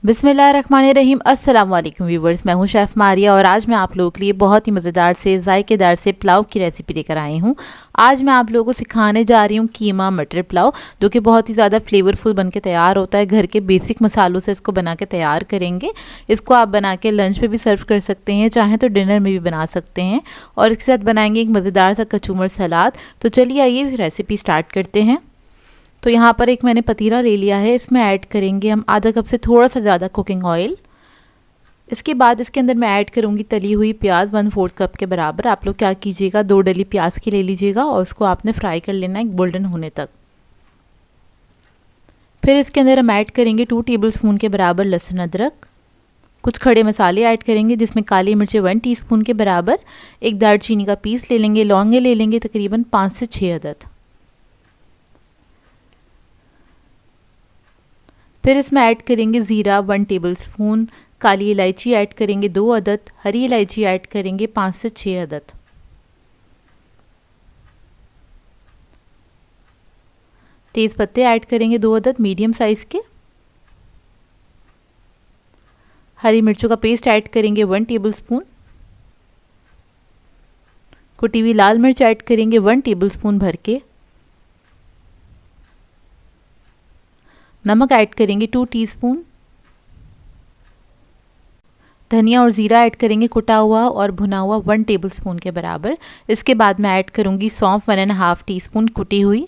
बिस्मिल्लाहिर्रहमानिर्रहीम। अस्सलाम वालेकुम व्यूवर्स, मैं हूं शेफ़ मारिया और आज मैं आप लोगों के लिए बहुत ही मज़ेदार से जायकेदार से पुलाव की रेसिपी लेकर आई हूं। आज मैं आप लोगों को सिखाने जा रही हूं कीमा मटर पुलाव, जो कि बहुत ही ज़्यादा फ्लेवरफुल बन के तैयार होता है। घर के बेसिक मसालों से इसको बना के तैयार करेंगे। इसको आप बना के लंच में भी सर्व कर सकते हैं, चाहें तो डिनर में भी बना सकते हैं। और इसके साथ बनाएंगे एक मज़ेदार सा कचूमर सलाद। तो चलिए आइए रेसिपी स्टार्ट करते हैं। तो यहाँ पर एक मैंने पतीला ले लिया है, इसमें ऐड करेंगे हम आधा कप से थोड़ा सा ज़्यादा कुकिंग ऑयल। इसके बाद इसके अंदर मैं ऐड करूँगी तली हुई प्याज 1/4 कप के बराबर। आप लोग क्या कीजिएगा, 2 डली प्याज की ले लीजिएगा और उसको आपने फ्राई कर लेना है गोल्डन होने तक। फिर इसके अंदर हम ऐड करेंगे 2 टेबलस्पून के बराबर लहसुन अदरक। कुछ खड़े मसाले ऐड करेंगे जिसमें काली मिर्चें 1 टीस्पून के बराबर, एक दालचीनी का पीस ले लेंगे, लौंगे ले लेंगे तकरीबन 5 से 6 अदद। फिर इसमें ऐड करेंगे ज़ीरा 1 टेबलस्पून, काली इलायची ऐड करेंगे 2 अदद, हरी इलायची ऐड करेंगे 5 से 6 अदद। तेज़ पत्ते ऐड करेंगे 2 अदद मीडियम साइज़ के। हरी मिर्चों का पेस्ट ऐड करेंगे 1 टेबलस्पून। कुटी हुई लाल मिर्च ऐड करेंगे 1 टेबलस्पून भर के। नमक ऐड करेंगे 2 टीस्पून। धनिया और ज़ीरा ऐड करेंगे कुटा हुआ और भुना हुआ 1 टेबलस्पून के बराबर। इसके बाद मैं ऐड करूँगी सौंफ 1.5 टीस्पून कुटी हुई।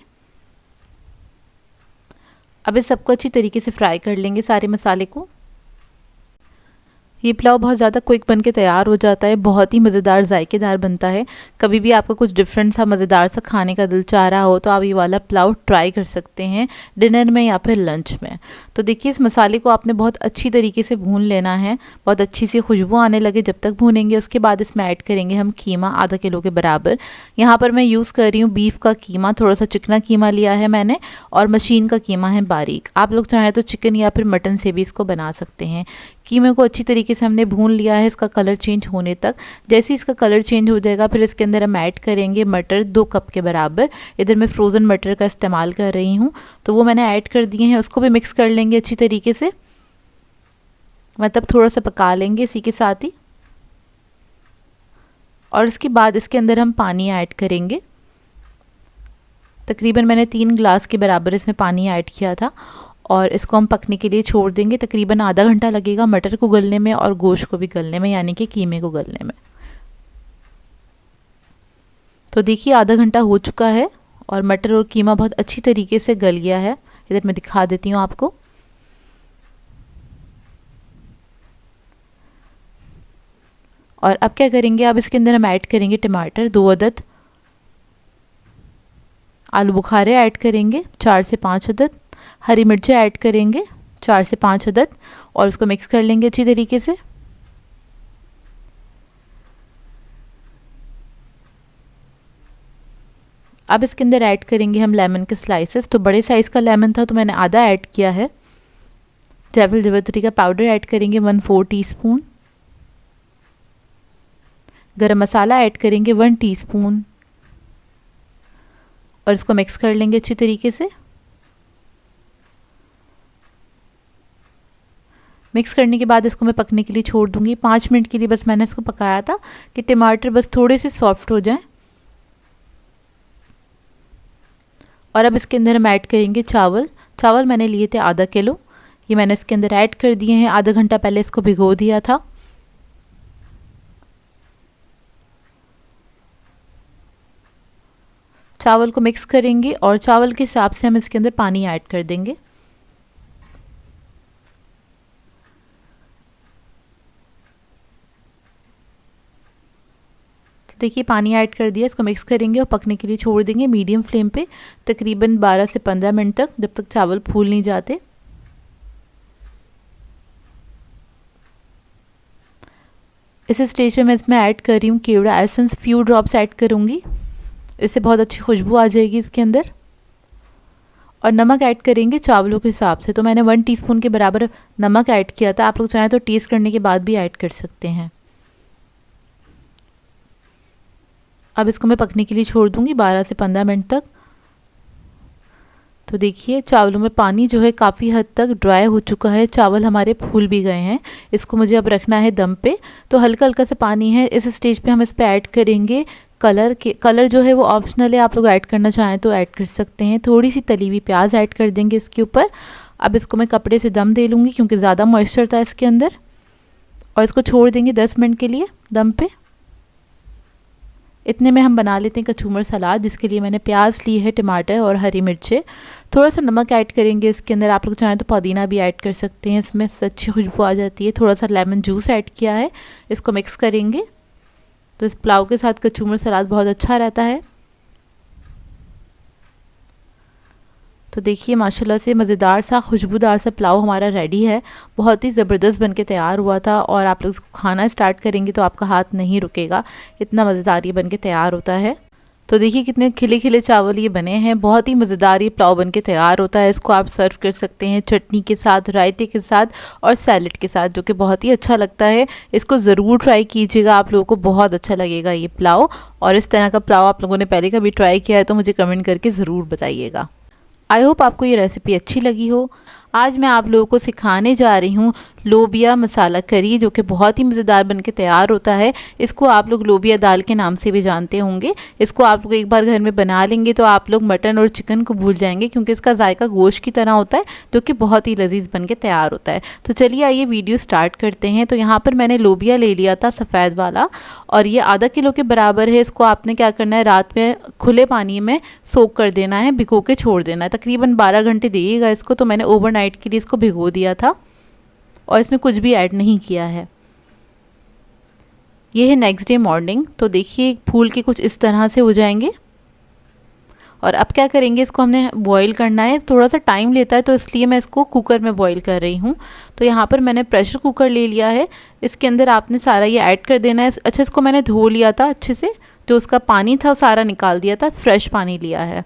अब इस सबको अच्छी तरीके से फ्राई कर लेंगे सारे मसाले को। ये पुलाव बहुत ज़्यादा क्विक बन के तैयार हो जाता है, बहुत ही मज़ेदार जायकेदार बनता है। कभी भी आपको कुछ डिफरेंट सा मज़ेदार सा खाने का दिल चाह रहा हो तो आप ये वाला पुलाव ट्राई कर सकते हैं डिनर में या फिर लंच में। तो देखिए, इस मसाले को आपने बहुत अच्छी तरीके से भून लेना है, बहुत अच्छी सी खुशबू आने लगे जब तक भूनेंगे। उसके बाद इसमें ऐड करेंगे हम कीमा आधा किलो के बराबर। यहाँ पर मैं यूज़ कर रही हूँ बीफ का कीमा, थोड़ा सा चिकना कीमा लिया है मैंने और मशीन का कीमा है बारीक। आप लोग चाहें तो चिकन या फिर मटन से भी इसको बना सकते हैं। कीमे को अच्छी तरीके से हमने भून लिया है इसका कलर चेंज होने तक। जैसे इसका कलर चेंज हो जाएगा फिर इसके अंदर हम ऐड करेंगे मटर 2 कप के बराबर। इधर मैं फ्रोज़न मटर का इस्तेमाल कर रही हूँ, तो वो मैंने ऐड कर दिए हैं। उसको भी मिक्स कर लेंगे अच्छी तरीके से, मतलब थोड़ा सा पका लेंगे इसी के साथ ही। और इसके बाद इसके अंदर हम पानी ऐड करेंगे। तकरीबन मैंने 3 गिलास के बराबर इसमें पानी ऐड किया था और इसको हम पकने के लिए छोड़ देंगे। तकरीबन आधा घंटा लगेगा मटर को गलने में और गोश्त को भी गलने में, यानी कि कीमे को गलने में। तो देखिए, आधा घंटा हो चुका है और मटर और कीमा बहुत अच्छी तरीके से गल गया है। इधर मैं दिखा देती हूँ आपको। और अब क्या करेंगे, अब इसके अंदर हम ऐड करेंगे टमाटर 2 अदद, आलू बुखारे ऐड करेंगे 4 से 5 अदद, हरी मिर्चें ऐड करेंगे 4 से 5 अदद और उसको मिक्स कर लेंगे अच्छी तरीके से। अब इसके अंदर ऐड करेंगे हम लेमन के स्लाइसेस। तो बड़े साइज़ का लेमन था तो मैंने आधा ऐड किया है। जायफल जावित्री का पाउडर ऐड करेंगे 1/4 टीस्पून। गरम मसाला ऐड करेंगे 1 टीस्पून और इसको मिक्स कर लेंगे अच्छी तरीके से। मिक्स करने के बाद इसको मैं पकने के लिए छोड़ दूंगी 5 मिनट के लिए। बस मैंने इसको पकाया था कि टमाटर बस थोड़े से सॉफ्ट हो जाएं। और अब इसके अंदर हम ऐड करेंगे चावल। चावल मैंने लिए थे आधा किलो, ये मैंने इसके अंदर ऐड कर दिए हैं। आधा घंटा पहले इसको भिगो दिया था। चावल को मिक्स करेंगे और चावल के हिसाब से हम इसके अंदर पानी ऐड कर देंगे। देखिए, पानी ऐड कर दिया, इसको मिक्स करेंगे और पकने के लिए छोड़ देंगे मीडियम फ्लेम पे तकरीबन 12 से 15 मिनट तक, जब तक चावल फूल नहीं जाते। इस स्टेज पे मैं इसमें ऐड कर रही हूँ केवड़ा एसेंस, फ्यू ड्रॉप्स ऐड करूँगी, इससे बहुत अच्छी खुशबू आ जाएगी इसके अंदर। और नमक ऐड करेंगे चावलों के हिसाब से। तो मैंने 1 टीस्पून के बराबर नमक ऐड किया था, आप लोग चाहें तो टेस्ट करने के बाद भी ऐड कर सकते हैं। अब इसको मैं पकने के लिए छोड़ दूंगी 12 से 15 मिनट तक। तो देखिए चावलों में पानी जो है काफ़ी हद तक ड्राई हो चुका है, चावल हमारे फूल भी गए हैं। इसको मुझे अब रखना है दम पे। तो हल्का हल्का सा पानी है, इस स्टेज पे हम इस पे ऐड करेंगे कलर जो है वो ऑप्शनल है, आप लोग ऐड करना चाहें तो ऐड कर सकते हैं। थोड़ी सी तली हुई प्याज ऐड कर देंगे इसके ऊपर। अब इसको मैं कपड़े से दम दे लूँगी क्योंकि ज़्यादा मॉइस्चर था इसके अंदर, और इसको छोड़ देंगे 10 मिनट के लिए दम पे। इतने में हम बना लेते हैं कचूमर सलाद, जिसके लिए मैंने प्याज ली है, टमाटर और हरी मिर्चें। थोड़ा सा नमक ऐड करेंगे इसके अंदर, आप लोग चाहें तो पुदीना भी ऐड कर सकते हैं, इसमें अच्छी खुशबू आ जाती है। थोड़ा सा लेमन जूस ऐड किया है, इसको मिक्स करेंगे। तो इस पुलाव के साथ कचूमर सलाद बहुत अच्छा रहता है। तो देखिए माशाल्लाह से मज़ेदार सा खुशबूदार सा पुलाव हमारा रेडी है। बहुत ही ज़बरदस्त बनके तैयार हुआ था, और आप लोग इसको खाना स्टार्ट करेंगे तो आपका हाथ नहीं रुकेगा, इतना मज़ेदार ये बनके तैयार होता है। तो देखिए कितने खिले खिले चावल ये बने हैं, बहुत ही मज़ेदार ये पुलाव बनके तैयार होता है। इसको आप सर्व कर सकते हैं चटनी के साथ, रायते के साथ और सैलड के साथ, जो कि बहुत ही अच्छा लगता है। इसको ज़रूर ट्राई कीजिएगा, आप लोगों को बहुत अच्छा लगेगा ये पुलाव। और इस तरह का पुलाव आप लोगों ने पहले कभी ट्राई किया है तो मुझे कमेंट करके ज़रूर बताइएगा। आई होप आपको ये रेसिपी अच्छी लगी हो। आज मैं आप लोगों को सिखाने जा रही हूँ लोबिया मसाला करी, जो कि बहुत ही मज़ेदार बनके तैयार होता है। इसको आप लोग लोबिया दाल के नाम से भी जानते होंगे। इसको आप लोग एक बार घर में बना लेंगे तो आप लोग मटन और चिकन को भूल जाएंगे, क्योंकि इसका जायका गोश्त की तरह होता है, जो कि बहुत ही लजीज बनके तैयार होता है। तो चलिए आइए वीडियो स्टार्ट करते हैं। तो यहाँ पर मैंने लोबिया ले लिया था सफ़ेद वाला, और ये आधा किलो के बराबर है। इसको आपने क्या करना है, रात में खुले पानी में सोक कर देना है, भिगो के छोड़ देना है। तकरीबन 12 घंटे दिएगा इसको। तो मैंने ओवरनाइट के लिए इसको भिगो दिया था और इसमें कुछ भी ऐड नहीं किया है। ये है नेक्स्ट डे मॉर्निंग। तो देखिए फूल के कुछ इस तरह से हो जाएंगे। और अब क्या करेंगे, इसको हमने बॉईल करना है। थोड़ा सा टाइम लेता है, तो इसलिए मैं इसको कुकर में बॉईल कर रही हूँ। तो यहाँ पर मैंने प्रेशर कुकर ले लिया है, इसके अंदर आपने सारा ये ऐड कर देना है। अच्छा इसको मैंने धो लिया था अच्छे से, जो उसका पानी था सारा निकाल दिया था, फ्रेश पानी लिया है।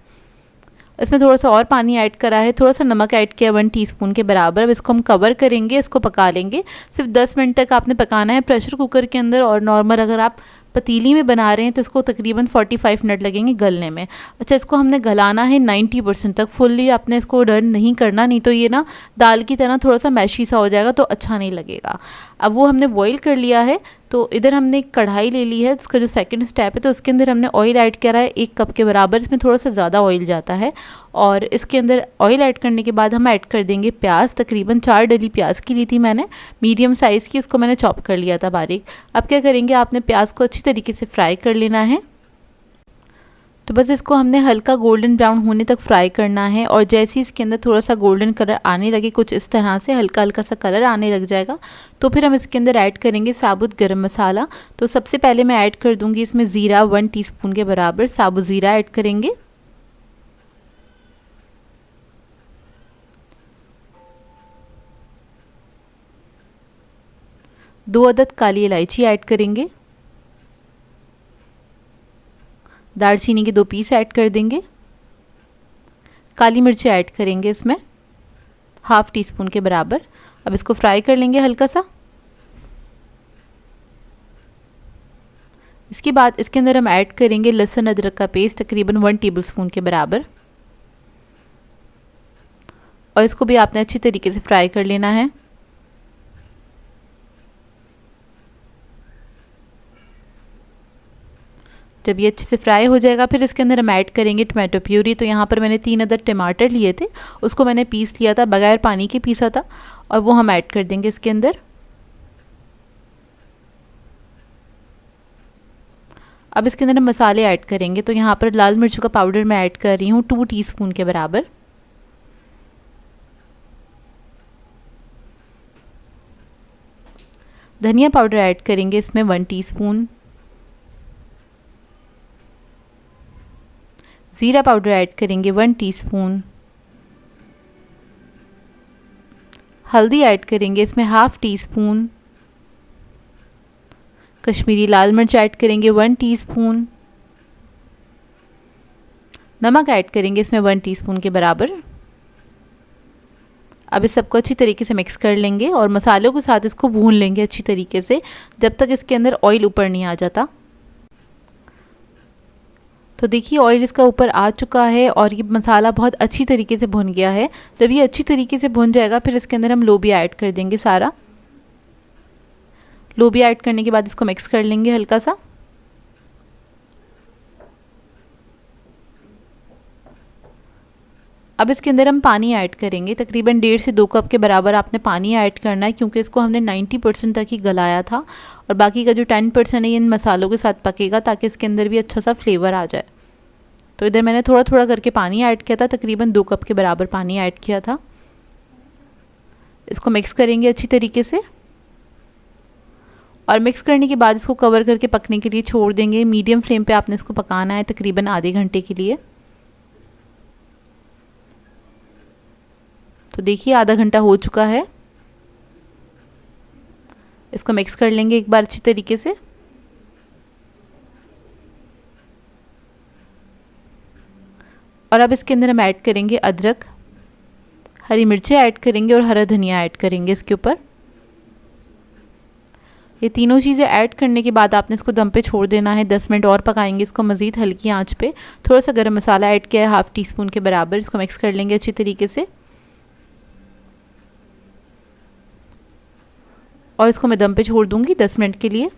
इसमें थोड़ा सा और पानी ऐड करा है, थोड़ा सा नमक ऐड किया 1 टीस्पून के बराबर। अब इसको हम कवर करेंगे, इसको पका लेंगे। सिर्फ 10 मिनट तक आपने पकाना है प्रेशर कुकर के अंदर। और नॉर्मल अगर आप पतीली में बना रहे हैं तो इसको तकरीबन 45 मिनट लगेंगे गलने में। अच्छा इसको हमने गलाना है 90% तक, फुल्ली आपने इसको डन नहीं करना, नहीं तो ये ना दाल की तरह थोड़ा सा मैशी सा हो जाएगा तो अच्छा नहीं लगेगा। अब वो हमने बॉईल कर लिया है। तो इधर हमने एक कढ़ाई ले ली है, इसका जो सेकंड स्टेप है, तो उसके अंदर हमने ऑयल ऐड करा है 1 कप के बराबर। इसमें थोड़ा सा ज़्यादा ऑयल जाता है। और इसके अंदर ऑयल ऐड करने के बाद हम ऐड कर देंगे प्याज। तकरीबन 4 डली प्याज की ली थी मैंने, मीडियम साइज़ की। इसको मैंने चॉप कर लिया था बारीक। अब क्या करेंगे, आपने प्याज को अच्छी तरीके से फ्राई कर लेना है। तो बस इसको हमने हल्का गोल्डन ब्राउन होने तक फ्राई करना है। और जैसे ही इसके अंदर थोड़ा सा गोल्डन कलर आने लगे, कुछ इस तरह से हल्का हल्का सा कलर आने लग जाएगा, तो फिर हम इसके अंदर ऐड करेंगे साबुत गरम मसाला। तो सबसे पहले मैं ऐड कर दूंगी इसमें ज़ीरा, 1 टीस्पून के बराबर साबुत ज़ीरा ऐड करेंगे। दो अदद काली इलायची ऐड करेंगे। दालचीनी के 2 पीस ऐड कर देंगे। काली मिर्ची ऐड करेंगे इसमें 1/2 टीस्पून के बराबर। अब इसको फ्राई कर लेंगे हल्का सा। इसके बाद इसके अंदर हम ऐड करेंगे लहसुन अदरक का पेस्ट, तकरीबन 1 टेबलस्पून के बराबर। और इसको भी आपने अच्छी तरीके से फ्राई कर लेना है। जब ये अच्छे से फ्राई हो जाएगा, फिर इसके अंदर हम ऐड करेंगे टमाटो प्यूरी। तो यहाँ पर मैंने 3 अदद टमाटर लिए थे, उसको मैंने पीस लिया था, बगैर पानी के पीसा था, और वो हम ऐड कर देंगे इसके अंदर। अब इसके अंदर हम मसाले ऐड करेंगे। तो यहाँ पर लाल मिर्चों का पाउडर मैं ऐड कर रही हूँ 2 टीस्पून के बराबर। धनिया पाउडर ऐड करेंगे इसमें 1 टीस्पून। ज़ीरा पाउडर ऐड करेंगे 1 टीस्पून। हल्दी ऐड करेंगे इसमें 1/2 टीस्पून। कश्मीरी लाल मिर्च ऐड करेंगे 1 टीस्पून। नमक ऐड करेंगे इसमें 1 टीस्पून के बराबर। अब इस सबको अच्छी तरीके से मिक्स कर लेंगे और मसालों के साथ इसको भून लेंगे अच्छी तरीके से, जब तक इसके अंदर ऑयल ऊपर नहीं आ जाता। तो देखिए ऑयल इसका ऊपर आ चुका है और ये मसाला बहुत अच्छी तरीके से भुन गया है। जब ये अच्छी तरीके से भुन जाएगा फिर इसके अंदर हम लोबिया ऐड कर देंगे सारा। लोबिया ऐड करने के बाद इसको मिक्स कर लेंगे हल्का सा। अब इसके अंदर हम पानी ऐड करेंगे, तकरीबन 1.5 से 2 कप के बराबर आपने पानी ऐड करना है, क्योंकि इसको हमने 90% तक ही गलाया था और बाकी का जो 10% है इन मसालों के साथ पकेगा, ताकि इसके अंदर भी अच्छा सा फ्लेवर आ जाए। तो इधर मैंने थोड़ा थोड़ा करके पानी ऐड किया था, तकरीबन 2 कप के बराबर पानी ऐड किया था। इसको मिक्स करेंगे अच्छी तरीके से और मिक्स करने के बाद इसको कवर करके पकने के लिए छोड़ देंगे। मीडियम फ्लेम पे आपने इसको पकाना है तकरीबन आधे घंटे के लिए। तो देखिए आधा घंटा हो चुका है। इसको मिक्स कर लेंगे एक बार अच्छी तरीके से। और अब इसके अंदर हम ऐड करेंगे अदरक, हरी मिर्चें ऐड करेंगे और हरा धनिया ऐड करेंगे इसके ऊपर। ये तीनों चीज़ें ऐड करने के बाद आपने इसको दम पे छोड़ देना है। 10 मिनट और पकाएंगे इसको मज़ीद हल्की आंच पे। थोड़ा सा गरम मसाला ऐड किया है 1/2 टीस्पून के बराबर। इसको मिक्स कर लेंगे अच्छी तरीके से और इसको मैं दम पे छोड़ दूंगी 10 मिनट के लिए।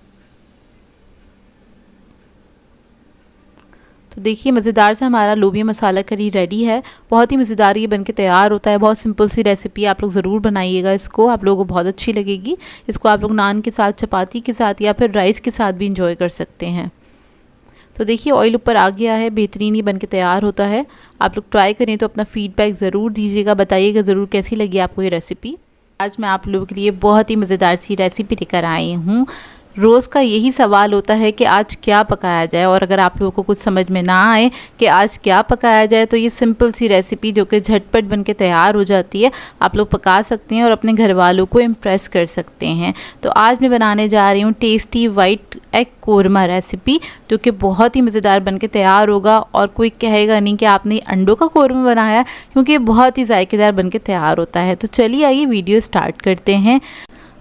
तो देखिए मज़ेदार सा हमारा लोबिया मसाला करी रेडी है। बहुत ही मज़ेदार ये बनके तैयार होता है। बहुत सिंपल सी रेसिपी है, आप लोग ज़रूर बनाइएगा इसको, आप लोगों को बहुत अच्छी लगेगी। इसको आप लोग नान के साथ, चपाती के साथ या फिर राइस के साथ भी इंजॉय कर सकते हैं। तो देखिए ऑयल ऊपर आ गया है, बेहतरीन ये बनके तैयार होता है। आप लोग ट्राई करें तो अपना फ़ीडबैक ज़रूर दीजिएगा, बताइएगा ज़रूर कैसी लगी आपको ये रेसिपी। आज मैं आप लोगों के लिए बहुत ही मज़ेदार सी रेसिपी लेकर आई हूँ। रोज़ का यही सवाल होता है कि आज क्या पकाया जाए, और अगर आप लोगों को कुछ समझ में ना आए कि आज क्या पकाया जाए, तो ये सिंपल सी रेसिपी जो कि झटपट बन के तैयार हो जाती है, आप लोग पका सकते हैं और अपने घर वालों को इम्प्रेस कर सकते हैं। तो आज मैं बनाने जा रही हूँ tasty white egg korma recipe, जो कि बहुत ही मज़ेदार बन के तैयार होगा और कोई कहेगा नहीं कि आपने अंडों का कोरमा बनाया, क्योंकि ये बहुत ही जायकेदार बन के तैयार होता है। तो चलिए आइए वीडियो स्टार्ट करते हैं।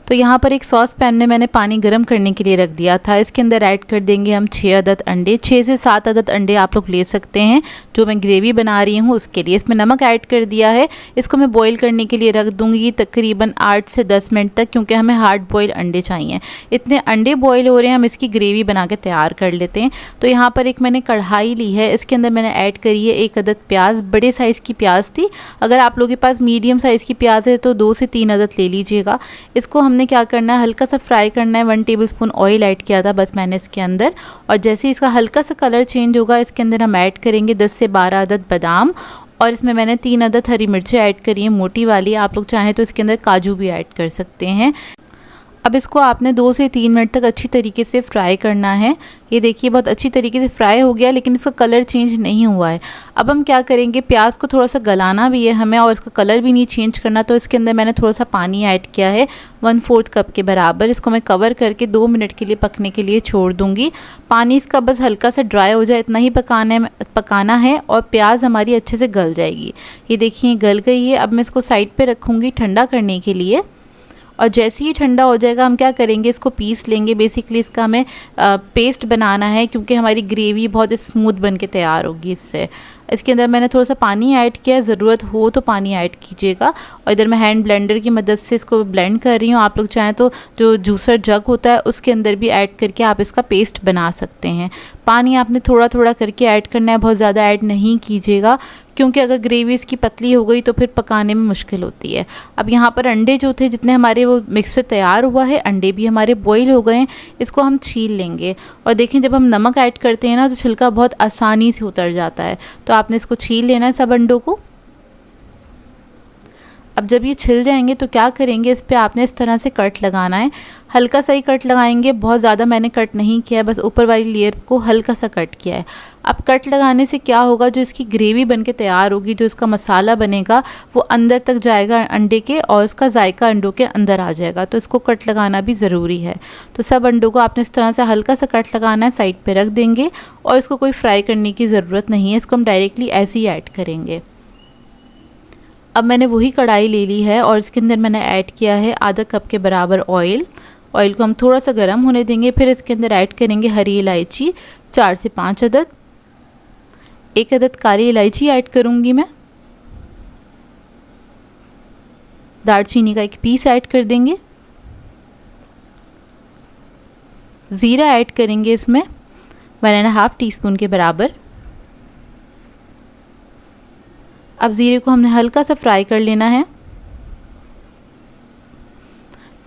तो यहाँ पर एक सॉस पैन में मैंने पानी गर्म करने के लिए रख दिया था। इसके अंदर ऐड कर देंगे हम 6 अदद अंडे। 6 से 7 अदद अंडे आप लोग ले सकते हैं, जो मैं ग्रेवी बना रही हूँ उसके लिए। इसमें नमक ऐड कर दिया है। इसको मैं बॉईल करने के लिए रख दूँगी तकरीबन 8 से 10 मिनट तक, क्योंकि हमें हार्ड बॉयल अंडे चाहिए। इतने अंडे बॉयल हो रहे हैं, हम इसकी ग्रेवी बना के तैयार कर लेते हैं। तो यहाँ पर एक मैंने कढ़ाई ली है, इसके अंदर मैंने ऐड करी है 1 अदद प्याज। बड़े साइज़ की प्याज थी, अगर आप लोगों के पास मीडियम साइज़ की प्याज है तो 2 से 3 अदद ले लीजिएगा। इसको हमने क्या करना है, हल्का सा फ्राई करना है। 1 टेबलस्पून ऑयल ऐड किया था बस मैंने इसके अंदर, और जैसे ही इसका हल्का सा कलर चेंज होगा, इसके अंदर हम ऐड करेंगे 10 से 12 अदद बादाम, और इसमें मैंने 3 अदद हरी मिर्चें ऐड करी है मोटी वाली। आप लोग चाहें तो इसके अंदर काजू भी ऐड कर सकते हैं। अब इसको आपने 2 से 3 मिनट तक अच्छी तरीके से फ्राई करना है। ये देखिए बहुत अच्छी तरीके से फ्राई हो गया, लेकिन इसका कलर चेंज नहीं हुआ है। अब हम क्या करेंगे, प्याज को थोड़ा सा गलाना भी है हमें और इसका कलर भी नहीं चेंज करना। तो इसके अंदर मैंने थोड़ा सा पानी ऐड किया है 1/4 कप के बराबर। इसको मैं कवर करके 2 मिनट के लिए पकने के लिए छोड़ दूँगी। पानी इसका बस हल्का सा ड्राई हो जाए, इतना ही पकाना है और प्याज हमारी अच्छे से गल जाएगी। ये देखिए गल गई है। अब मैं इसको साइड पर रखूँगी ठंडा करने के लिए, और जैसे ही ठंडा हो जाएगा हम क्या करेंगे, इसको पीस लेंगे। बेसिकली इसका हमें पेस्ट बनाना है, क्योंकि हमारी ग्रेवी बहुत स्मूथ बन के तैयार होगी इससे। इसके अंदर मैंने थोड़ा सा पानी ऐड किया है, ज़रूरत हो तो पानी ऐड कीजिएगा। और इधर मैं हैंड ब्लेंडर की मदद से इसको ब्लेंड कर रही हूँ। आप लोग चाहें तो जो जूसर जग होता है उसके अंदर भी ऐड करके आप इसका पेस्ट बना सकते हैं। पानी आपने थोड़ा थोड़ा करके ऐड करना है, बहुत ज़्यादा ऐड नहीं कीजिएगा, क्योंकि अगर ग्रेवी इसकी पतली हो गई तो फिर पकाने में मुश्किल होती है। अब यहाँ पर अंडे जो थे, जितने हमारे वो मिक्सचर तैयार हुआ है, अंडे भी हमारे बॉईल हो गए हैं। इसको हम छील लेंगे, और देखें जब हम नमक ऐड करते हैं ना, तो छिलका बहुत आसानी से उतर जाता है। तो आपने इसको छील लेना है सब अंडों को। अब जब ये छिल जाएंगे तो क्या करेंगे, इस पे आपने इस तरह से कट लगाना है। हल्का सा ही कट लगाएंगे, बहुत ज़्यादा मैंने कट नहीं किया है, बस ऊपर वाली लेयर को हल्का सा कट किया है। अब कट लगाने से क्या होगा, जो इसकी ग्रेवी बनके तैयार होगी, जो इसका मसाला बनेगा वो अंदर तक जाएगा अंडे के, और उसका जायका अंडों के अंदर आ जाएगा। तो इसको कट लगाना भी ज़रूरी है। तो सब अंडों को आपने इस तरह से हल्का सा कट लगाना है, साइड पर रख देंगे, और इसको कोई फ्राई करने की ज़रूरत नहीं है। इसको हम डायरेक्टली ऐसे ही ऐड करेंगे। अब मैंने वही कढ़ाई ले ली है और इसके अंदर मैंने ऐड किया है आधा कप के बराबर ऑयल। ऑयल को हम थोड़ा सा गर्म होने देंगे। फिर इसके अंदर ऐड करेंगे हरी इलायची 4 से 5 अदद, 1 अदद काली इलायची ऐड करूँगी मैं। दालचीनी का 1 पीस ऐड कर देंगे। ज़ीरा ऐड करेंगे इसमें 1.5 टीस्पून के बराबर। अब ज़ीरे को हमने हल्का सा फ्राई कर लेना है।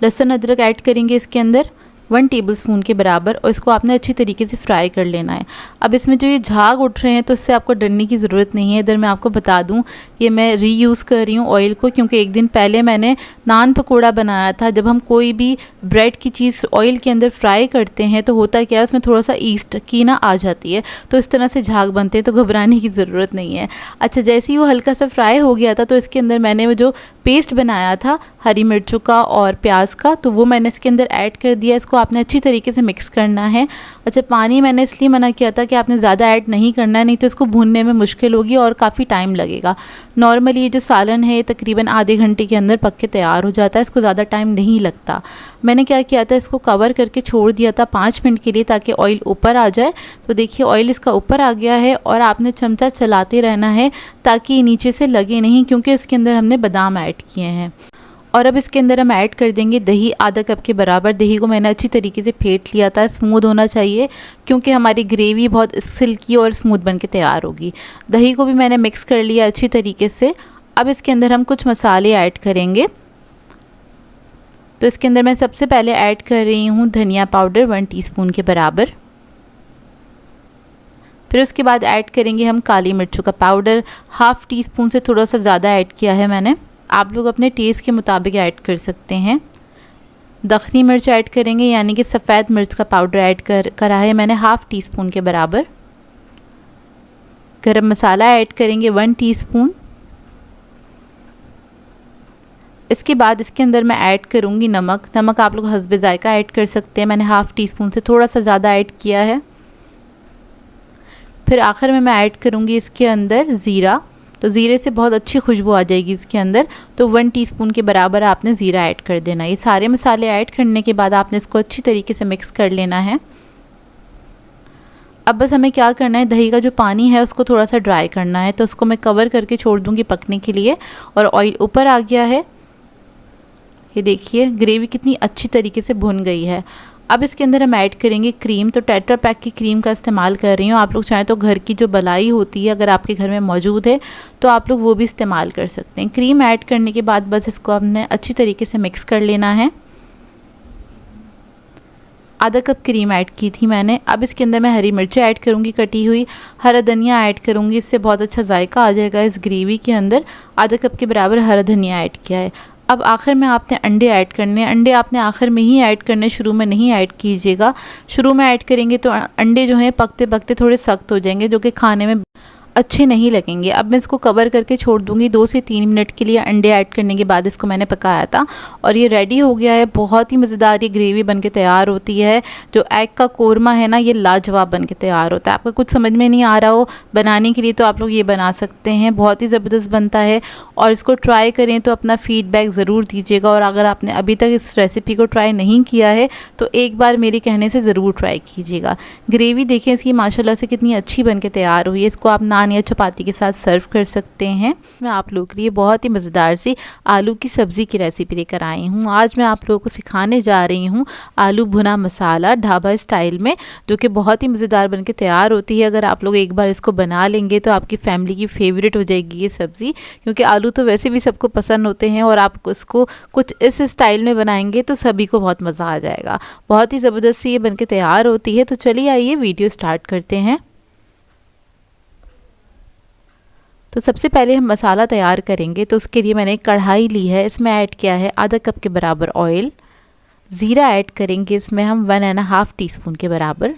लहसुन अदरक ऐड करेंगे इसके अंदर 1 टेबलस्पून के बराबर और इसको आपने अच्छी तरीके से फ्राई कर लेना है। अब इसमें जो ये झाग उठ रहे हैं तो इससे आपको डरने की ज़रूरत नहीं है। इधर मैं आपको बता दूं, ये मैं रीयूज़ कर रही हूँ ऑयल को, क्योंकि एक दिन पहले मैंने नान पकौड़ा बनाया था। जब हम कोई भी ब्रेड की चीज़ ऑयल के अंदर फ्राई करते हैं तो होता क्या है, उसमें थोड़ा सा ईस्ट की ना आ जाती है, तो इस तरह से झाग बनते हैं, तो घबराने की ज़रूरत नहीं है। अच्छा, जैसे ही वो हल्का सा फ्राई हो गया था तो इसके अंदर मैंने वो जो पेस्ट बनाया था हरी मिर्चों का और प्याज का, तो वो मैंने इसके अंदर ऐड कर दिया। इसको आपने अच्छी तरीके से मिक्स करना है। अच्छा, पानी मैंने इसलिए मना किया था कि आपने ज़्यादा ऐड नहीं करना है, नहीं तो इसको भूनने में मुश्किल होगी और काफ़ी टाइम लगेगा। नॉर्मली ये जो सालन है तकरीबन आधे घंटे के अंदर पक के तैयार हो जाता है, इसको ज़्यादा टाइम नहीं लगता। मैंने क्या किया था, इसको कवर करके छोड़ दिया था 5 मिनट के लिए ताकि ऑयल ऊपर आ जाए। तो देखिए ऑयल इसका ऊपर आ गया है और आपने चमचा चलाते रहना है ताकि नीचे से लगे नहीं, क्योंकि इसके अंदर हमने बादाम ऐड किए हैं। और अब इसके अंदर हम ऐड कर देंगे दही, आधा कप के बराबर। दही को मैंने अच्छी तरीके से फेंट लिया था, स्मूथ होना चाहिए क्योंकि हमारी ग्रेवी बहुत सिल्की और स्मूथ बन के तैयार होगी। दही को भी मैंने मिक्स कर लिया अच्छी तरीके से। अब इसके अंदर हम कुछ मसाले ऐड करेंगे। तो इसके अंदर मैं सबसे पहले ऐड कर रही हूँ धनिया पाउडर 1 टीस्पून के बराबर। फिर उसके बाद ऐड करेंगे हम काली मिर्चों का पाउडर, 1/2 टीस्पून से थोड़ा सा ज़्यादा ऐड किया है मैंने। आप लोग अपने टेस्ट के मुताबिक ऐड कर सकते हैं। दखनी मिर्च ऐड करेंगे, यानी कि सफ़ेद मिर्च का पाउडर ऐड करा है मैंने 1/2 टीस्पून के बराबर। गरम मसाला ऐड करेंगे 1 टीस्पून। इसके बाद इसके अंदर मैं ऐड करूँगी नमक। नमक आप लोग हस्बे ज़ायका ऐड कर सकते हैं, मैंने 1/2 टीस्पून से थोड़ा सा ज़्यादा ऐड किया है। फिर आखिर में मैं ऐड करूँगी इसके अंदर ज़ीरा। तो ज़ीरे से बहुत अच्छी खुशबू आ जाएगी इसके अंदर, तो 1 टीस्पून के बराबर आपने ज़ीरा ऐड कर देना। ये सारे मसाले ऐड करने के बाद आपने इसको अच्छी तरीके से मिक्स कर लेना है। अब बस हमें क्या करना है, दही का जो पानी है उसको थोड़ा सा ड्राई करना है, तो उसको मैं कवर करके छोड़ दूँगी पकने के लिए। और ऑयल ऊपर आ गया है, ये देखिए ग्रेवी कितनी अच्छी तरीके से भुन गई है। अब इसके अंदर हम ऐड करेंगे क्रीम। तो टेट्रा पैक की क्रीम का इस्तेमाल कर रही हूँ। आप लोग चाहें तो घर की जो मलाई होती है, अगर आपके घर में मौजूद है तो आप लोग वो भी इस्तेमाल कर सकते हैं। क्रीम ऐड करने के बाद बस इसको हमने अच्छी तरीके से मिक्स कर लेना है। आधा कप क्रीम ऐड की थी मैंने। अब इसके अंदर मैं हरी मिर्चें ऐड करूँगी कटी हुई, हरा धनिया ऐड करूँगी, इससे बहुत अच्छा जायका आ जाएगा इस ग्रेवी के अंदर। आधा कप के बराबर हरा धनिया ऐड किया है। अब आखिर में आपने अंडे ऐड करने हैं। अंडे आपने आखिर में ही ऐड करने, शुरू में नहीं ऐड कीजिएगा। शुरू में ऐड करेंगे तो अंडे जो हैं पकते पकते थोड़े सख्त हो जाएंगे, जो कि खाने में अच्छे नहीं लगेंगे। अब मैं इसको कवर करके छोड़ दूँगी 2 से 3 मिनट के लिए। अंडे ऐड करने के बाद इसको मैंने पकाया था और ये रेडी हो गया है। बहुत ही मज़ेदार ये ग्रेवी बन के तैयार होती है। जो एग का कोरमा है ना, ये लाजवाब बन के तैयार होता है। आपका कुछ समझ में नहीं आ रहा हो बनाने के लिए तो आप लोग ये बना सकते हैं, बहुत ही ज़बरदस्त बनता है। और इसको ट्राई करें तो अपना फ़ीडबैक ज़रूर दीजिएगा। और अगर आपने अभी तक इस रेसिपी को ट्राई नहीं किया है तो एक बार मेरे कहने से ज़रूर ट्राई कीजिएगा। ग्रेवी देखें इसकी माशाल्लाह से कितनी अच्छी बन के तैयार हुई है। इसको आप नान या चपाती के साथ सर्व कर सकते हैं। मैं आप लोगों के लिए बहुत ही मज़ेदार सी आलू की सब्ज़ी की रेसिपी लेकर आई हूँ। आज मैं आप लोगों को सिखाने जा रही हूँ आलू भुना मसाला ढाबा स्टाइल में, जो कि बहुत ही मज़ेदार बन के तैयार होती है। अगर आप लोग एक बार इसको बना लेंगे तो आपकी फैमिली की फेवरेट हो जाएगी ये सब्ज़ी, क्योंकि आलू तो वैसे भी सबको पसंद होते हैं और आप इसको कुछ इस स्टाइल में बनाएंगे तो सभी को बहुत मज़ा आ जाएगा। बहुत ही ज़बरदस्त सी ये बन के तैयार होती है। तो चलिए आइए वीडियो स्टार्ट करते हैं। तो सबसे पहले हम मसाला तैयार करेंगे, तो उसके लिए मैंने एक कढ़ाई ली है, इसमें ऐड किया है आधा कप के बराबर ऑयल। ज़ीरा ऐड करेंगे इसमें हम 1.5 टीस्पून के बराबर।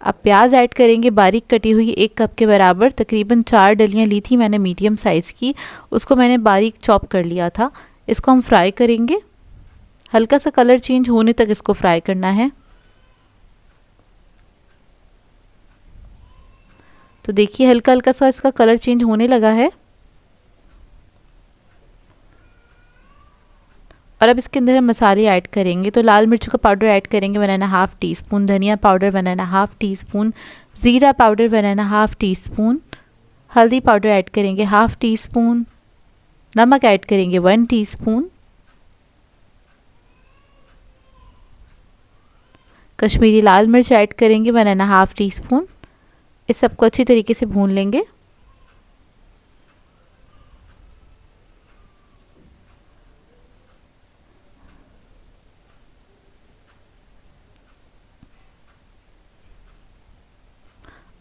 अब प्याज ऐड करेंगे बारीक कटी हुई 1 कप के बराबर। तकरीबन 4 डलियाँ ली थी मैंने मीडियम साइज़ की, उसको मैंने बारीक चॉप कर लिया था। इसको हम फ्राई करेंगे, हल्का सा कलर चेंज होने तक इसको फ्राई करना है। तो देखिए हल्का हल्का सा इसका कलर चेंज होने लगा है। और अब इसके अंदर हम मसाले ऐड करेंगे। तो लाल मिर्च का पाउडर ऐड करेंगे 1.5 टीस्पून, धनिया पाउडर 1.5 टीस्पून, ज़ीरा पाउडर 1.5 टीस्पून, हल्दी पाउडर ऐड करेंगे 1/2 टीस्पून, नमक ऐड करेंगे 1 टीस्पून, कश्मीरी लाल मिर्च ऐड करेंगे 1.5 टीस्पून। इस सबको अच्छी तरीके से भून लेंगे।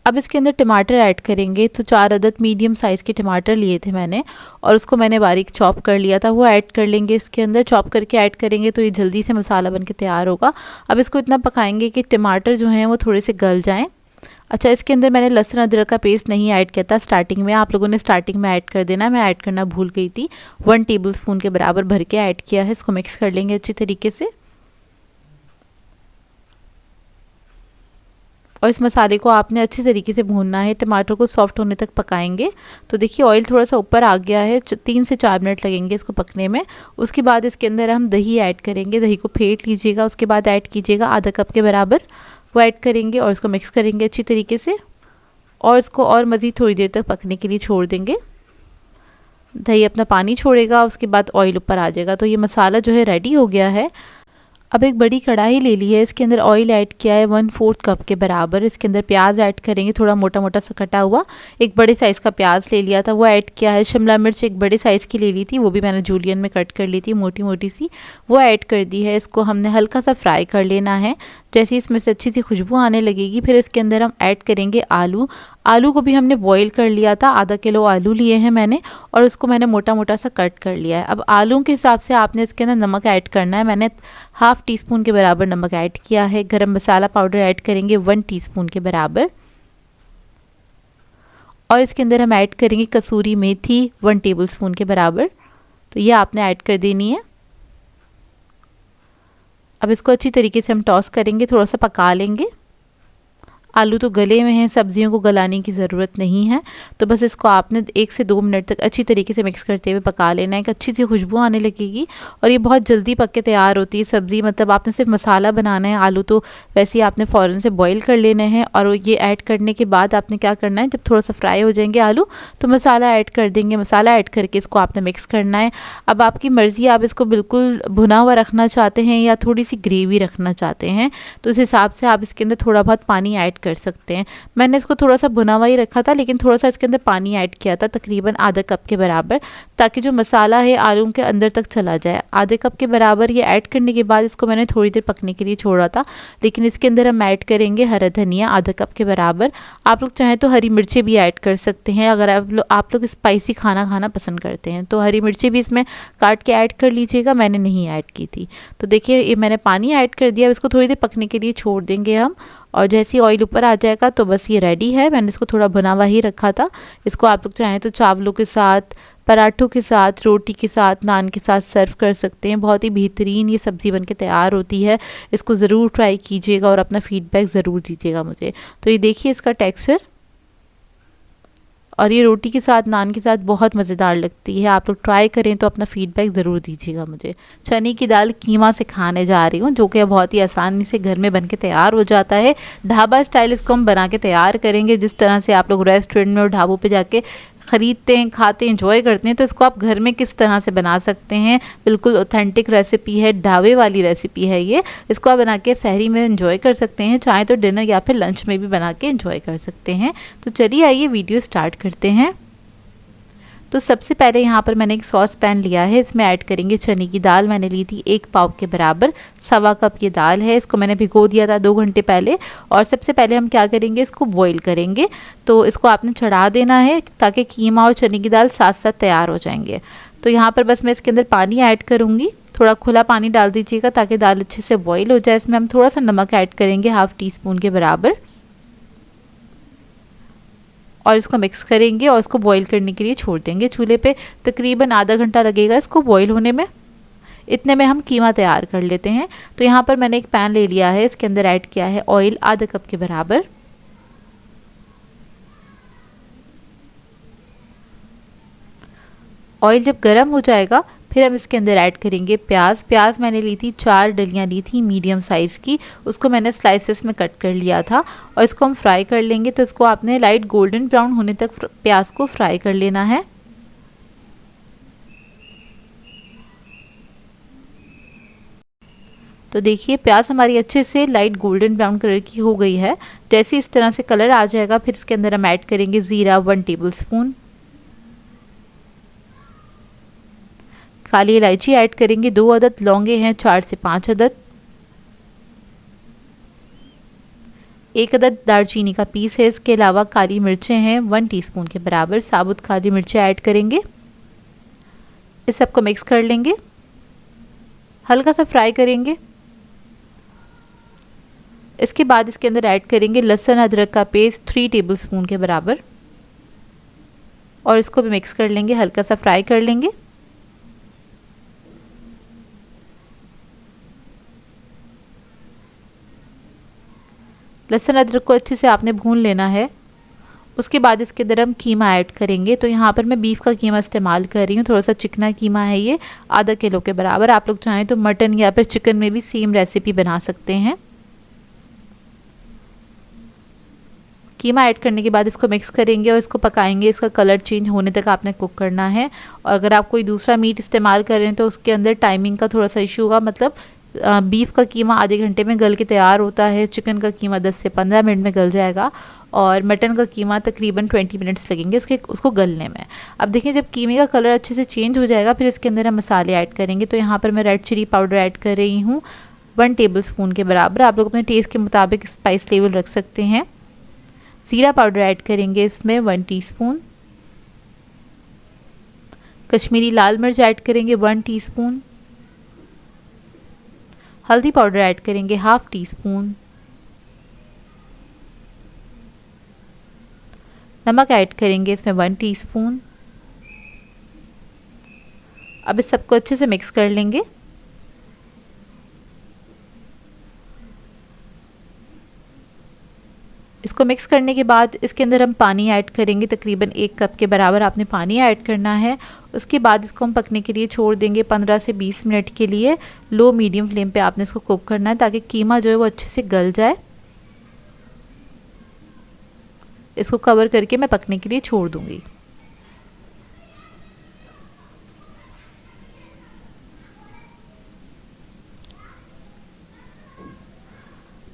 अब इसके अंदर टमाटर ऐड करेंगे। तो 4 अदद मीडियम साइज़ के टमाटर लिए थे मैंने और उसको मैंने बारीक चॉप कर लिया था, वो ऐड कर लेंगे इसके अंदर। चॉप करके ऐड करेंगे तो ये जल्दी से मसाला बन के तैयार होगा। अब इसको इतना पकाएंगे कि टमाटर जो हैं वो थोड़े से गल जाएँ। अच्छा, इसके अंदर मैंने लहसुन अदरक का पेस्ट नहीं ऐड किया था स्टार्टिंग में, आप लोगों ने स्टार्टिंग में ऐड कर देना, मैं ऐड करना भूल गई थी। 1 टेबलस्पून के बराबर भर के ऐड किया है। इसको मिक्स कर लेंगे अच्छी तरीके से और इस मसाले को आपने अच्छी तरीके से भूनना है, टमाटर को सॉफ्ट होने तक पकाएंगे। तो देखिए ऑयल थोड़ा सा ऊपर आ गया है, 3 से 4 मिनट लगेंगे इसको पकने में। उसके बाद इसके अंदर हम दही ऐड करेंगे। दही को फेंट लीजिएगा, उसके बाद ऐड कीजिएगा आधा कप के बराबर, वो ऐड करेंगे और इसको मिक्स करेंगे अच्छी तरीके से और इसको और मज़ीद थोड़ी देर तक पकने के लिए छोड़ देंगे। दही अपना पानी छोड़ेगा, उसके बाद ऑयल ऊपर आ जाएगा। तो ये मसाला जो है रेडी हो गया है। अब एक बड़ी कढ़ाई ले ली है, इसके अंदर ऑयल ऐड किया है 1/4 कप के बराबर। इसके अंदर प्याज ऐड करेंगे, थोड़ा मोटा मोटा सा कटा हुआ। एक बड़े साइज़ का प्याज ले लिया था, वो ऐड किया है। शिमला मिर्च एक बड़े साइज़ की ले ली थी, वो भी मैंने जूलियन में कट कर ली थी मोटी मोटी सी, वो ऐड कर दी है। इसको हमने हल्का सा फ्राई कर लेना है। जैसे इसमें से अच्छी सी खुशबू आने लगेगी फिर इसके अंदर हम ऐड करेंगे आलू। आलू को भी हमने बॉईल कर लिया था, आधा किलो आलू लिए हैं मैंने और उसको मैंने मोटा मोटा सा कट कर लिया है। अब आलू के हिसाब से आपने इसके अंदर नमक ऐड करना है। मैंने 1/2 टीस्पून के बराबर नमक ऐड किया है। गरम मसाला पाउडर ऐड करेंगे 1 टीस्पून के बराबर और इसके अंदर हम ऐड करेंगे कसूरी मेथी 1 टेबलस्पून के बराबर। तो ये आपने ऐड कर देनी है। अब इसको अच्छी तरीके से हम टॉस करेंगे, थोड़ा सा पका लेंगे। आलू तो गले में हैं, सब्जियों को गलाने की ज़रूरत नहीं है। तो बस इसको आपने 1 से 2 मिनट तक अच्छी तरीके से मिक्स करते हुए पका लेना है। एक अच्छी सी खुशबू आने लगेगी और ये बहुत जल्दी पक के तैयार होती है सब्ज़ी। मतलब आपने सिर्फ मसाला बनाना है, आलू तो वैसे ही आपने फ़ौरन से बॉईल कर लेने हैं। और ये ऐड करने के बाद आपने क्या करना है, जब थोड़ा सा फ्राई हो जाएंगे आलू तो मसाला ऐड कर देंगे। मसाला ऐड करके इसको आपने मिक्स करना है। अब आपकी मर्ज़ी, आप इसको बिल्कुल भुना हुआ रखना चाहते हैं या थोड़ी सी ग्रेवी रखना चाहते हैं, तो उस हिसाब से आप इसके अंदर थोड़ा बहुत पानी ऐड कर सकते हैं। मैंने इसको थोड़ा सा भुना हुआ ही रखा था, लेकिन थोड़ा सा इसके अंदर पानी ऐड किया था, तकरीबन आधा कप के बराबर, ताकि जो मसाला है आलू के अंदर तक चला जाए। आधे कप के बराबर ये ऐड करने के बाद इसको मैंने थोड़ी देर पकने के लिए छोड़ा था। लेकिन इसके अंदर हम ऐड करेंगे हरा धनिया आधा कप के बराबर। आप लोग चाहें तो हरी मिर्चें भी ऐड कर सकते हैं। अगर आप लोग स्पाइसी खाना खाना पसंद करते हैं तो हरी मिर्चें भी इसमें काट के ऐड कर लीजिएगा, मैंने नहीं ऐड की थी। तो देखिए ये मैंने पानी ऐड कर दिया, इसको थोड़ी देर पकने के लिए छोड़ देंगे हम। और जैसे ही ऑयल ऊपर आ जाएगा तो बस ये रेडी है। मैंने इसको थोड़ा भुना हुआ ही रखा था। इसको आप लोग चाहें तो चावलों के साथ, पराठों के साथ, रोटी के साथ, नान के साथ सर्व कर सकते हैं। बहुत ही बेहतरीन ये सब्ज़ी बनके तैयार होती है। इसको ज़रूर ट्राई कीजिएगा और अपना फीडबैक ज़रूर दीजिएगा मुझे। तो ये देखिए इसका टेक्सचर, और ये रोटी के साथ, नान के साथ बहुत मज़ेदार लगती है। आप लोग ट्राई करें तो अपना फीडबैक ज़रूर दीजिएगा मुझे। चने की दाल कीमा से खाने जा रही हूँ, जो कि बहुत ही आसानी से घर में बन के तैयार हो जाता है। ढाबा स्टाइल इसको हम बना के तैयार करेंगे, जिस तरह से आप लोग रेस्टोरेंट में और ढाबों पे जाके ख़रीदते हैं, खाते हैं, एंजॉय करते हैं। तो इसको आप घर में किस तरह से बना सकते हैं, बिल्कुल ऑथेंटिक रेसिपी है, ढाबे वाली रेसिपी है ये। इसको आप बना के सहरी में एंजॉय कर सकते हैं, चाहे तो डिनर या फिर लंच में भी बना के एंजॉय कर सकते हैं। तो चलिए आइए वीडियो स्टार्ट करते हैं। तो सबसे पहले यहाँ पर मैंने एक सॉस पैन लिया है, इसमें ऐड करेंगे चने की दाल। मैंने ली थी 1 पाव के बराबर, 1/4 कप ये दाल है। इसको मैंने भिगो दिया था 2 घंटे पहले। और सबसे पहले हम क्या करेंगे, इसको बॉईल करेंगे। तो इसको आपने चढ़ा देना है ताकि कीमा और चने की दाल साथ साथ तैयार हो जाएंगे। तो यहाँ पर बस मैं इसके अंदर पानी ऐड करूँगी, थोड़ा खुला पानी डाल दीजिएगा ताकि दाल अच्छे से बॉईल हो जाए। इसमें हम थोड़ा सा नमक ऐड करेंगे 1/2 टीस्पून के बराबर और इसको मिक्स करेंगे और इसको बॉईल करने के लिए छोड़ देंगे चूल्हे पे। तकरीबन आधा घंटा लगेगा इसको बॉईल होने में। इतने में हम कीमा तैयार कर लेते हैं। तो यहाँ पर मैंने एक पैन ले लिया है, इसके अंदर ऐड किया है ऑयल आधा कप के बराबर। ऑयल जब गर्म हो जाएगा फिर हम इसके अंदर ऐड करेंगे प्याज। प्याज मैंने ली थी 4 डलियाँ ली थी मीडियम साइज़ की, उसको मैंने स्लाइसेस में कट कर लिया था और इसको हम फ्राई कर लेंगे। तो इसको आपने लाइट गोल्डन ब्राउन होने तक प्याज को फ्राई कर लेना है। तो देखिए प्याज हमारी अच्छे से लाइट गोल्डन ब्राउन कलर की हो गई है। जैसे इस तरह से कलर आ जाएगा फिर इसके अंदर हम ऐड करेंगे ज़ीरा 1 टेबलस्पून, काली इलायची ऐड करेंगे 2 अदद, लौंगे हैं 4 से 5 अदद, 1 अदद दालचीनी का पीस है। इसके अलावा काली मिर्चें हैं 1 टीस्पून के बराबर, साबुत काली मिर्चें ऐड करेंगे। इस सबको मिक्स कर लेंगे, हल्का सा फ्राई करेंगे। इसके बाद इसके अंदर ऐड करेंगे लहसुन अदरक का पेस्ट 3 टेबलस्पून के बराबर और इसको भी मिक्स कर लेंगे, हल्का सा फ्राई कर लेंगे। लहसुन अदरक को अच्छे से आपने भून लेना है। उसके बाद इसके अंदर हम कीमा ऐड करेंगे। तो यहाँ पर मैं बीफ का कीमा इस्तेमाल कर रही हूँ, थोड़ा सा चिकना कीमा है ये, आधा किलो के बराबर। आप लोग चाहें तो मटन या फिर चिकन में भी सेम रेसिपी बना सकते हैं। कीमा ऐड करने के बाद इसको मिक्स करेंगे और इसको पकाएंगे। इसका कलर चेंज होने तक आपने कुक करना है। और अगर आप कोई दूसरा मीट इस्तेमाल कर रहे हैं तो उसके अंदर टाइमिंग का थोड़ा सा इशू होगा, मतलब बीफ का कीमा आधे घंटे में गल के तैयार होता है, चिकन का कीमा 10 से 15 मिनट में गल जाएगा और मटन का कीमा तकरीबन 20 मिनट्स लगेंगे उसको गलने में। अब देखिए जब कीमे का कलर अच्छे से चेंज हो जाएगा फिर इसके अंदर हम मसाले ऐड करेंगे। तो यहाँ पर मैं रेड चिली पाउडर ऐड कर रही हूँ 1 टेबलस्पून के बराबर। आप लोग अपने टेस्ट के मुताबिक स्पाइस लेवल रख सकते हैं। ज़ीरा पाउडर ऐड करेंगे इसमें 1 टीस्पून, कश्मीरी लाल मिर्च ऐड करेंगे 1 टीस्पून, हल्दी पाउडर ऐड करेंगे 1/2 टीस्पून, नमक ऐड करेंगे इसमें 1 टीस्पून। अब इस सबको अच्छे से मिक्स कर लेंगे। इसको मिक्स करने के बाद इसके अंदर हम पानी ऐड करेंगे, तकरीबन 1 कप के बराबर आपने पानी ऐड करना है। उसके बाद इसको हम पकने के लिए छोड़ देंगे 15 से 20 मिनट के लिए। लो मीडियम फ्लेम पे आपने इसको कुक करना है ताकि कीमा जो है वो अच्छे से गल जाए। इसको कवर करके मैं पकने के लिए छोड़ दूंगी।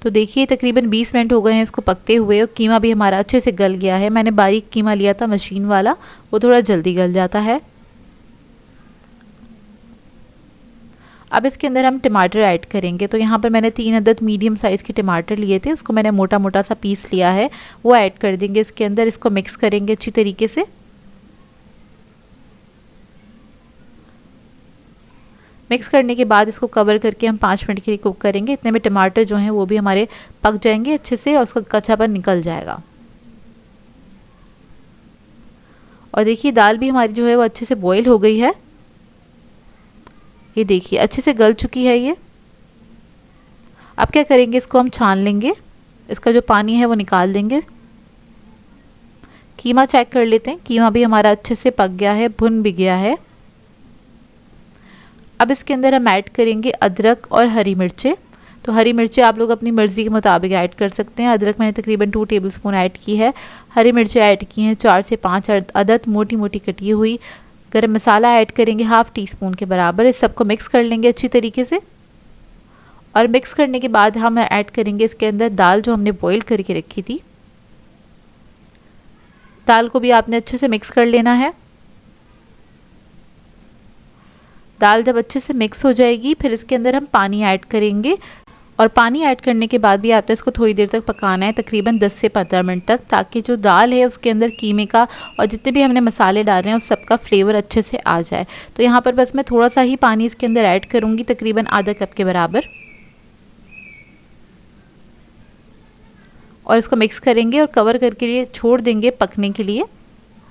तो देखिए तकरीबन 20 मिनट हो गए हैं इसको पकते हुए और कीमा भी हमारा अच्छे से गल गया है। मैंने बारीक कीमा लिया था मशीन वाला, वो थोड़ा जल्दी गल जाता है। अब इसके अंदर हम टमाटर ऐड करेंगे। तो यहाँ पर मैंने 3 अदद मीडियम साइज़ के टमाटर लिए थे, उसको मैंने मोटा मोटा सा पीस लिया है, वो ऐड कर देंगे इसके अंदर। इसको मिक्स करेंगे अच्छी तरीके से। मिक्स करने के बाद इसको कवर करके हम 5 मिनट के लिए कुक करेंगे। इतने में टमाटर जो हैं वो भी हमारे पक जाएंगे अच्छे से और उसका कच्चापन निकल जाएगा। और देखिए दाल भी हमारी जो है वो अच्छे से बॉईल हो गई है। ये देखिए अच्छे से गल चुकी है ये। अब क्या करेंगे, इसको हम छान लेंगे, इसका जो पानी है वो निकाल देंगे। कीमा चेक कर लेते हैं, कीमा भी हमारा अच्छे से पक गया है, भुन भी गया है। अब इसके अंदर हम ऐड करेंगे अदरक और हरी मिर्चें। तो हरी मिर्चें आप लोग अपनी मर्ज़ी के मुताबिक ऐड कर सकते हैं। अदरक मैंने तकरीबन 2 टेबलस्पून ऐड की है। हरी मिर्चें ऐड की हैं 4 से 5 अदद मोटी मोटी कटी हुई। गरम मसाला ऐड करेंगे 1/2 टीस्पून के बराबर। इस सबको मिक्स कर लेंगे अच्छी तरीके से। और मिक्स करने के बाद हम ऐड करेंगे इसके अंदर दाल जो हमने बॉईल करके रखी थी। दाल को भी आपने अच्छे से मिक्स कर लेना है। दाल जब अच्छे से मिक्स हो जाएगी फिर इसके अंदर हम पानी ऐड करेंगे और पानी ऐड करने के बाद भी आपने इसको थोड़ी देर तक पकाना है, तकरीबन 10 से 15 मिनट तक, ताकि जो दाल है उसके अंदर कीमे का और जितने भी हमने मसाले डाले हैं उस सबका फ्लेवर अच्छे से आ जाए। तो यहाँ पर बस मैं थोड़ा सा ही पानी इसके अंदर ऐड करूँगी, तकरीबन आधा कप के बराबर, और इसको मिक्स करेंगे और कवर करके लिए छोड़ देंगे पकने के लिए।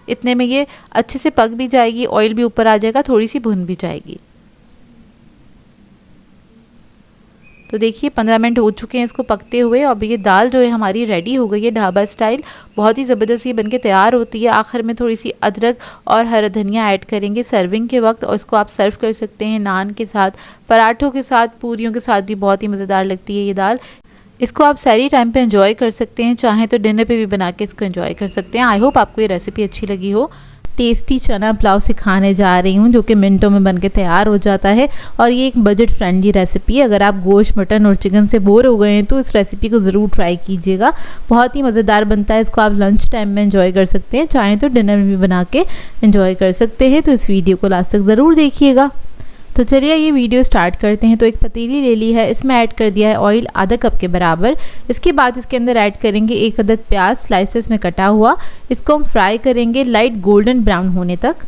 इतने में ये अच्छे से पक भी जाएगी, ऑयल भी ऊपर आ जाएगा, थोड़ी सी भुन भी जाएगी। तो देखिए 15 मिनट हो चुके हैं इसको पकते हुए। अब ये दाल जो है हमारी रेडी हो गई है ढाबा स्टाइल, बहुत ही ज़बरदस्त ये बनके तैयार होती है। आखिर में थोड़ी सी अदरक और हरा धनिया ऐड करेंगे सर्विंग के वक्त, और इसको आप सर्व कर सकते हैं नान के साथ, पराठों के साथ, पूरियों के साथ भी बहुत ही मज़ेदार लगती है ये दाल। इसको आप सारी टाइम पे एंजॉय कर सकते हैं, चाहें तो डिनर पे भी बना के इसको एंजॉय कर सकते हैं। आई होप आपको ये रेसिपी अच्छी लगी हो। टेस्टी चना पुलाव सिखाने जा रही हूँ जो कि मिनटों में बनके तैयार हो जाता है, और ये एक बजट फ्रेंडली रेसिपी है। अगर आप गोश्त, मटन और चिकन से बोर हो गए हैं तो इस रेसिपी को ज़रूर ट्राई कीजिएगा, बहुत ही मज़ेदार बनता है। इसको आप लंच टाइम में एंजॉय कर सकते हैं, चाहें तो डिनर में भी बना के एंजॉय कर सकते हैं। तो इस वीडियो को लास्ट तक ज़रूर देखिएगा। तो चलिए ये वीडियो स्टार्ट करते हैं। तो एक पतीली ले ली है, इसमें ऐड कर दिया है ऑयल आधा कप के बराबर। इसके बाद इसके अंदर ऐड करेंगे 1 अदद प्याज स्लाइसेस में कटा हुआ। इसको हम फ्राई करेंगे लाइट गोल्डन ब्राउन होने तक।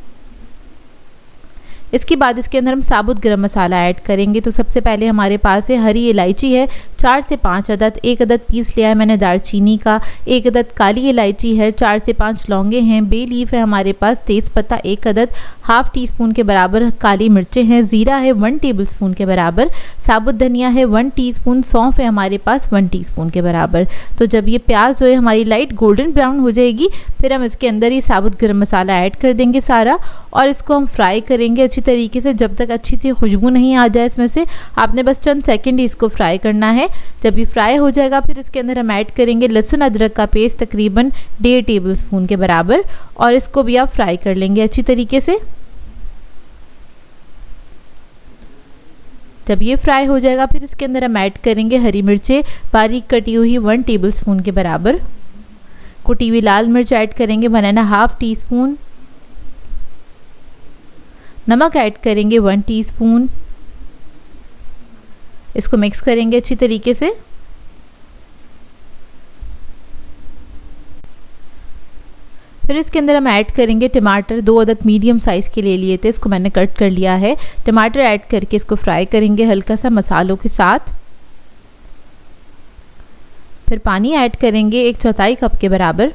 इसके बाद इसके अंदर हम साबुत गरम मसाला ऐड करेंगे। तो सबसे पहले हमारे पास है हरी इलायची है 4 से 5 अदद, 1 अदद पीस लिया है मैंने दालचीनी का, 1 अदद काली इलायची है, 4 से 5 लौंगे हैं, बे लीफ है हमारे पास, तेज़पत्ता 1 अदद, हाफ टी स्पून के बराबर काली मिर्चें हैं, ज़ीरा है 1 टेबलस्पून के बराबर, साबुत धनिया है 1 टीस्पून, सौंफ है हमारे पास 1 टीस्पून के बराबर। तो जब ये प्याज जो है हमारी लाइट गोल्डन ब्राउन हो जाएगी, फिर हम इसके अंदर ही साबुत गरम मसाला ऐड कर देंगे सारा, और इसको हम फ्राई करेंगे अच्छी तरीके से जब तक अच्छी सी खुशबू नहीं आ जाए इसमें से। आपने बस चंद सेकंड ही इसको फ्राई करना है। जब ये फ्राई हो जाएगा फिर इसके अंदर हम ऐड करेंगे लहसुन अदरक का पेस्ट तकरीबन 1.5 टेबलस्पून के बराबर, और इसको भी आप फ्राई कर लेंगे अच्छी तरीके से। जब ये फ्राई हो जाएगा फिर इसके अंदर हम ऐड करेंगे हरी मिर्चें बारीक कटी हुई 1 टेबलस्पून के बराबर, कुटी हुई लाल मिर्च ऐड करेंगे 1.5 टीस्पून, नमक ऐड करेंगे 1 टीस्पून। इसको मिक्स करेंगे अच्छी तरीके से। फिर इसके अंदर हम ऐड करेंगे टमाटर, 2 अदद मीडियम साइज़ के ले लिए थे, इसको मैंने कट कर लिया है। टमाटर ऐड करके इसको फ्राई करेंगे हल्का सा मसालों के साथ। फिर पानी ऐड करेंगे 1/4 कप के बराबर।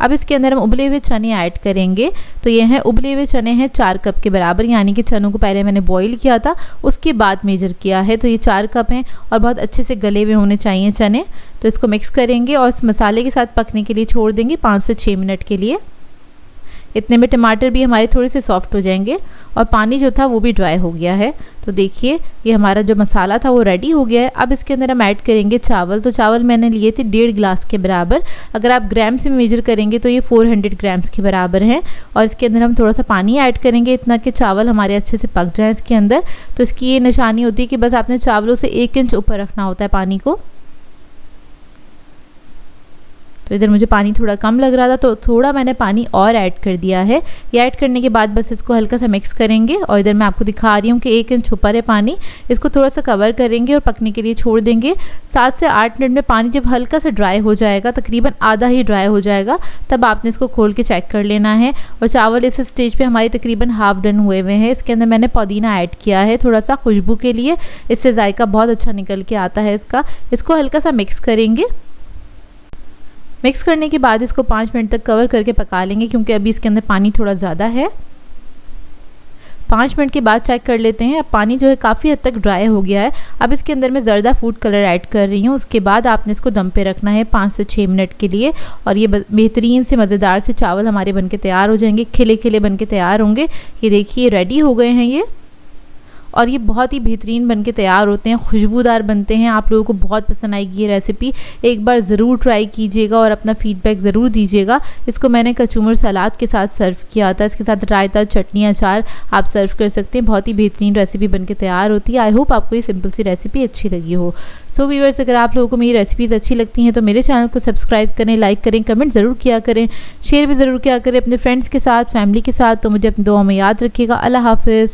अब इसके अंदर हम उबले हुए चने ऐड करेंगे। तो ये हैं उबले हुए चने हैं 4 कप के बराबर, यानी कि चनों को पहले मैंने बॉईल किया था उसके बाद मेजर किया है। तो ये 4 कप हैं और बहुत अच्छे से गले हुए होने चाहिए चने। तो इसको मिक्स करेंगे और इस मसाले के साथ पकने के लिए छोड़ देंगे 5 से 6 मिनट के लिए। इतने में टमाटर भी हमारे थोड़े से सॉफ्ट हो जाएंगे और पानी जो था वो भी ड्राई हो गया है। तो देखिए ये हमारा जो मसाला था वो रेडी हो गया है। अब इसके अंदर हम ऐड करेंगे चावल। तो चावल मैंने लिए थे 1.5 गिलास के बराबर, अगर आप ग्राम से मेजर करेंगे तो ये 400 ग्राम्स के बराबर हैं। और इसके अंदर हम थोड़ा सा पानी ऐड करेंगे इतना कि चावल हमारे अच्छे से पक जाए इसके अंदर। तो इसकी ये निशानी होती है कि बस आपने चावलों से 1 इंच ऊपर रखना होता है पानी को। तो इधर मुझे पानी थोड़ा कम लग रहा था तो थोड़ा मैंने पानी और ऐड कर दिया है। ये ऐड करने के बाद बस इसको हल्का सा मिक्स करेंगे, और इधर मैं आपको दिखा रही हूँ कि 1 इंच ऊपर है पानी। इसको थोड़ा सा कवर करेंगे और पकने के लिए छोड़ देंगे 7 से 8 मिनट में। पानी जब हल्का सा ड्राई हो जाएगा, तकरीबन आधा ही ड्राई हो जाएगा, तब आपने इसको खोल के चेक कर लेना है। और चावल इस स्टेज पर हमारे तकरीबन हाफ डन हुए हुए हैं। इसके अंदर मैंने पुदीना ऐड किया है थोड़ा सा खुशबू के लिए, इससे जायका बहुत अच्छा निकल के आता है इसका। इसको हल्का सा मिक्स करेंगे। मिक्स करने के बाद इसको 5 मिनट तक कवर करके पका लेंगे, क्योंकि अभी इसके अंदर पानी थोड़ा ज़्यादा है। 5 मिनट के बाद चेक कर लेते हैं। अब पानी जो है काफ़ी हद तक ड्राई हो गया है। अब इसके अंदर मैं ज़र्दा फूड कलर ऐड कर रही हूँ। उसके बाद आपने इसको दम पे रखना है 5 से 6 मिनट के लिए, और ये बेहतरीन से मज़ेदार से चावल हमारे बनके तैयार हो जाएंगे, खिले खिले बनके तैयार होंगे। ये देखिए रेडी हो गए हैं ये, और ये बहुत ही बेहतरीन बनके तैयार होते हैं, खुशबूदार बनते हैं। आप लोगों को बहुत पसंद आएगी ये रेसिपी, एक बार ज़रूर ट्राई कीजिएगा और अपना फीडबैक ज़रूर दीजिएगा। इसको मैंने कचूमर सलाद के साथ सर्व किया था, इसके साथ रायता, चटनी, अचार आप सर्व कर सकते हैं। बहुत ही बेहतरीन रेसिपी बनके तैयार होती है। आई होप आपको ये सिंपल सी रेसिपी अच्छी लगी हो। सो व्यूअर्स, अगर आप लोगों को मेरी रेसिपीज़ अच्छी लगती हैं तो मेरे चैनल को सब्सक्राइब करें, लाइक करें, कमेंट ज़रूर किया करें, शेयर भी ज़रूर किया करें अपने फ्रेंड्स के साथ, फैमिली के साथ। तो मुझे अपनी दुआ में याद रखिएगा। अल्लाह हाफिज़।